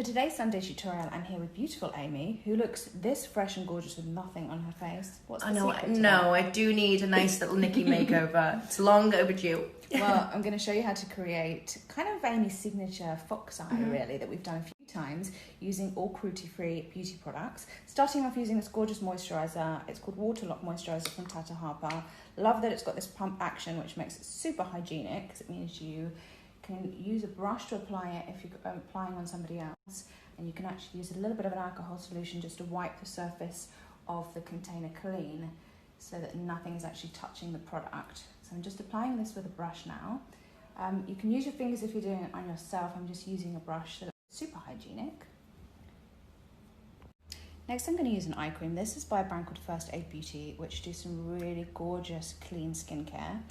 For today's Sunday tutorial, I'm here with beautiful Amy, who looks this fresh and gorgeous with nothing on her face. What's the secret to that? I do need a nice little Nikki makeover. It's long overdue. Well, I'm going to show you how to create kind of Amy's signature fox eye, really, that we've done a few times using all cruelty-free beauty products. Starting off using this gorgeous moisturiser. It's called Waterlock Moisturiser from Tata Harper. Love that it's got this pump action, which makes it super hygienic, because it means you can use a brush to apply it if you're applying on somebody else, and you can actually use a little bit of an alcohol solution just to wipe the surface of the container clean so that nothing is actually touching the product. So I'm just applying this with a brush now. You can use your fingers if you're doing it on yourself. I'm just using a brush that's super hygienic. Next, I'm going to use an eye cream. This is by a brand called First Aid Beauty, which do some really gorgeous clean skincare.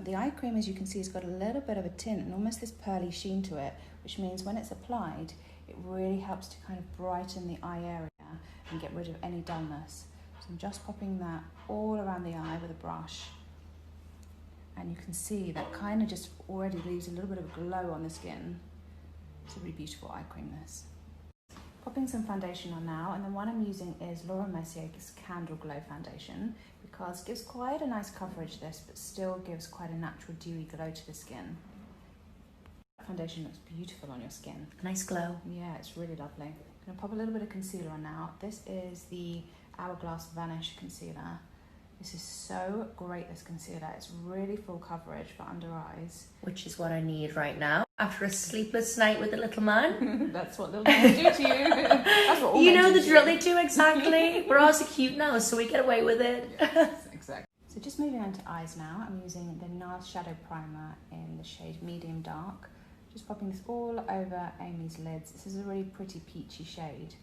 The eye cream, as you can see, has got a little bit of a tint and almost this pearly sheen to it, which means when it's applied, it really helps to kind of brighten the eye area and get rid of any dullness. So I'm just popping that all around the eye with a brush. And you can see that kind of just already leaves a little bit of a glow on the skin. It's a really beautiful eye cream, this. Popping some foundation on now, and then what I'm using is Laura Mercier's Candle Glow Foundation, because it gives quite a nice coverage, this, but still gives quite a natural dewy glow to the skin. Foundation looks beautiful on your skin. Nice glow. Yeah, it's really lovely. I'm going to pop a little bit of concealer on now. This is the Hourglass Vanish Concealer. This is so great, this concealer. It's really full coverage for under eyes. Which is what I need right now. After a sleepless night with the little man. That's what little men do to you. That's what all you men know do the to drill you. they do, exactly. We're also cute now, so we get away with it. Exactly. So just moving on to eyes now, I'm using the NARS Shadow Primer in the shade Medium Dark. Just popping this all over Amy's lids. This is a really pretty peachy shade.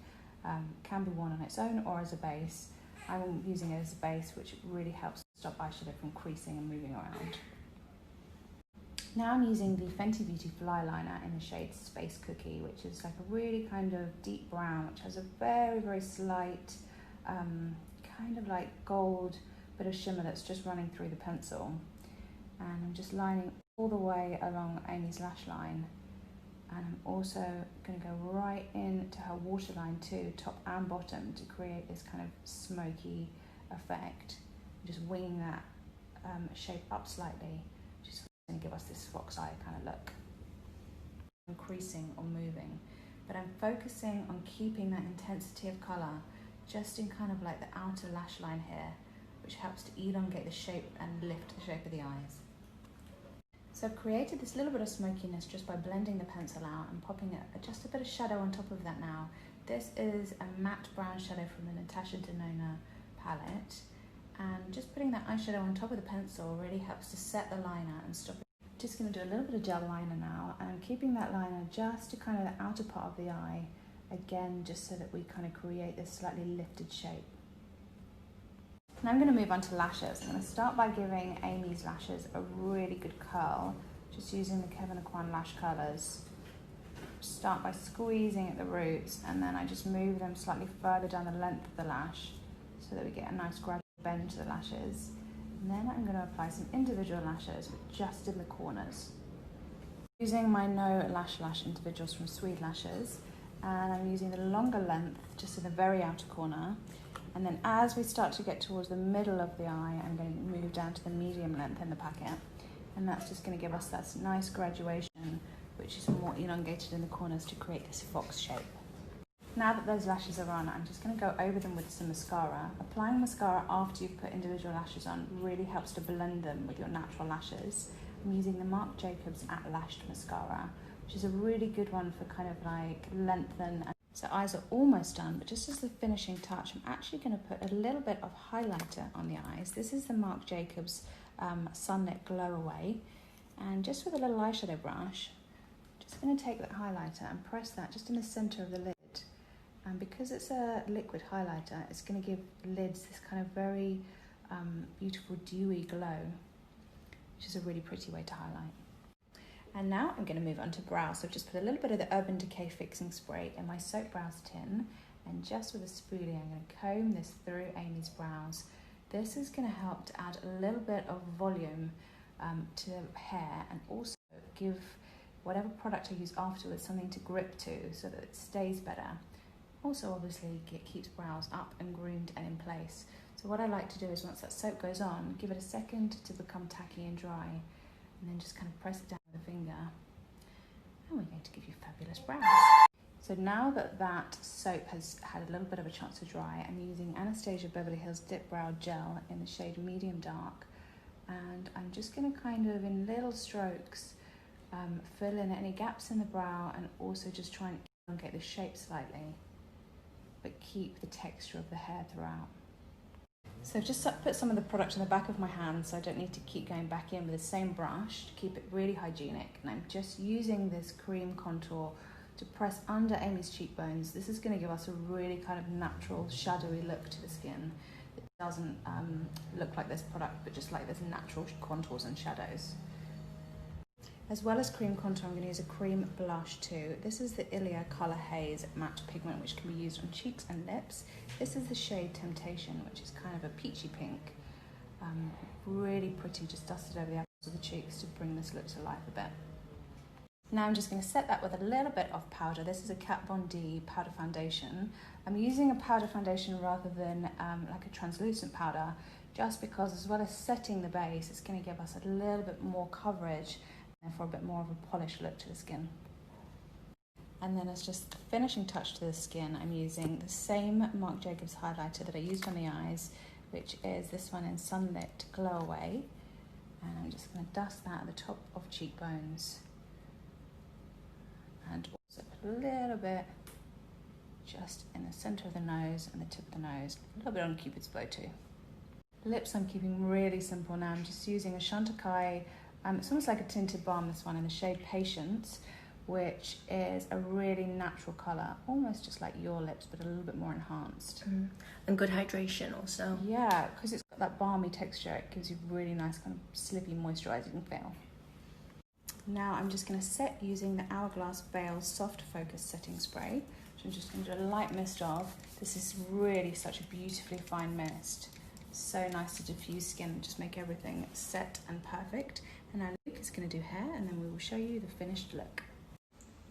Can be worn on its own or as a base. I'm using it as a base, which really helps stop eyeshadow from creasing and moving around. Now I'm using the Fenty Beauty Fly Liner in the shade Space Cookie, which is like a really kind of deep brown, which has a very, very slight, kind of like gold bit of shimmer that's just running through the pencil. And I'm just lining all the way along Amy's lash line. And I'm also going to go right into her waterline too, top and bottom, to create this kind of smoky effect. I'm just winging that shape up slightly, which is going to give us this fox eye kind of look. I'm creasing or moving, but I'm focusing on keeping that intensity of colour just in kind of like the outer lash line here, which helps to elongate the shape and lift the shape of the eyes. So I've created this little bit of smokiness just by blending the pencil out and popping just a bit of shadow on top of that now. This is a matte brown shadow from the Natasha Denona palette. And just putting that eyeshadow on top of the pencil really helps to set the liner and stop it. Just going to do a little bit of gel liner now, and I'm keeping that liner just to kind of the outer part of the eye, again, just so that we kind of create this slightly lifted shape. Now I'm going to move on to lashes. I'm going to start by giving Amy's lashes a really good curl, just using the Kevyn Aucoin lash curlers. Start by squeezing at the roots, and then I just move them slightly further down the length of the lash so that we get a nice gradual bend to the lashes. And then I'm going to apply some individual lashes, but just in the corners. Using my No Lash individuals from Swede Lashes, and I'm using the longer length just in the very outer corner. And then as we start to get towards the middle of the eye, I'm going to move down to the medium length in the packet. And that's just going to give us that nice graduation, which is more elongated in the corners to create this fox shape. Now that those lashes are on, I'm just going to go over them with some mascara. Applying mascara after you've put individual lashes on really helps to blend them with your natural lashes. I'm using the Marc Jacobs At Lashed Mascara, which is a really good one for kind of like lengthen. So eyes are almost done, but just as the finishing touch, I'm actually going to put a little bit of highlighter on the eyes. This is the Marc Jacobs Sunlit Glow Away. And just with a little eyeshadow brush, just going to take that highlighter and press that just in the center of the lid. And because it's a liquid highlighter, it's going to give lids this kind of very beautiful dewy glow, which is a really pretty way to highlight. And now I'm going to move on to brows. So I've just put a little bit of the Urban Decay Fixing Spray in my Soap Brows tin, and just with a spoolie I'm going to comb this through Amy's brows. This is going to help to add a little bit of volume to the hair, and also give whatever product I use afterwards, something to grip to so that it stays better. Also, obviously, it keeps brows up and groomed and in place. So what I like to do is once that soap goes on, give it a second to become tacky and dry, and then just kind of press it down with a finger. And we're going to give you fabulous brows. So now that that soap has had a little bit of a chance to dry, I'm using Anastasia Beverly Hills Dip Brow Gel in the shade Medium Dark. And I'm just going to kind of, in little strokes, fill in any gaps in the brow and also just try and elongate the shape slightly, but keep the texture of the hair throughout. So I've just put some of the product on the back of my hand so I don't need to keep going back in with the same brush to keep it really hygienic. And I'm just using this cream contour to press under Amy's cheekbones. This is going to give us a really kind of natural, shadowy look to the skin. It doesn't look like this product, but just like this natural contours and shadows. As well as cream contour, I'm going to use a cream blush too. This is the Ilia Colour Haze Matte Pigment, which can be used on cheeks and lips. This is the shade Temptation, which is kind of a peachy pink. Really pretty, just dusted over the apples of the cheeks to bring this look to life a bit. Now I'm just going to set that with a little bit of powder. This is a Kat Von D powder foundation. I'm using a powder foundation rather than like a translucent powder, just because as well as setting the base, it's going to give us a little bit more coverage and for a bit more of a polished look to the skin. And then as just a finishing touch to the skin, I'm using the same Marc Jacobs highlighter that I used on the eyes, which is this one in Sunlit Glow Away. And I'm just going to dust that at the top of cheekbones. And also put a little bit just in the center of the nose and the tip of the nose. A little bit on Cupid's bow too. Lips I'm keeping really simple now. I'm just using a Chantecaille, it's almost like a tinted balm, this one, in the shade Patience, which is a really natural colour, almost just like your lips, but a little bit more enhanced. And good hydration also. Yeah, because it's got that balmy texture, it gives you really nice kind of slippy moisturising feel. Now I'm just going to set using the Hourglass Veil Soft Focus Setting Spray, which I'm just going to do a light mist of. This is really such a beautifully fine mist. So nice to diffuse skin and just make everything set and perfect. And now Luke is going to do hair, and then we will show you the finished look.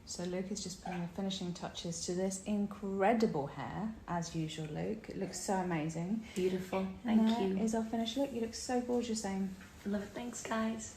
So Luke is just putting the finishing touches to this incredible hair, as usual, Luke. It looks so amazing. Beautiful. Thank you. Is our finished look. You look so gorgeous, Aim. Love it. Thanks, guys.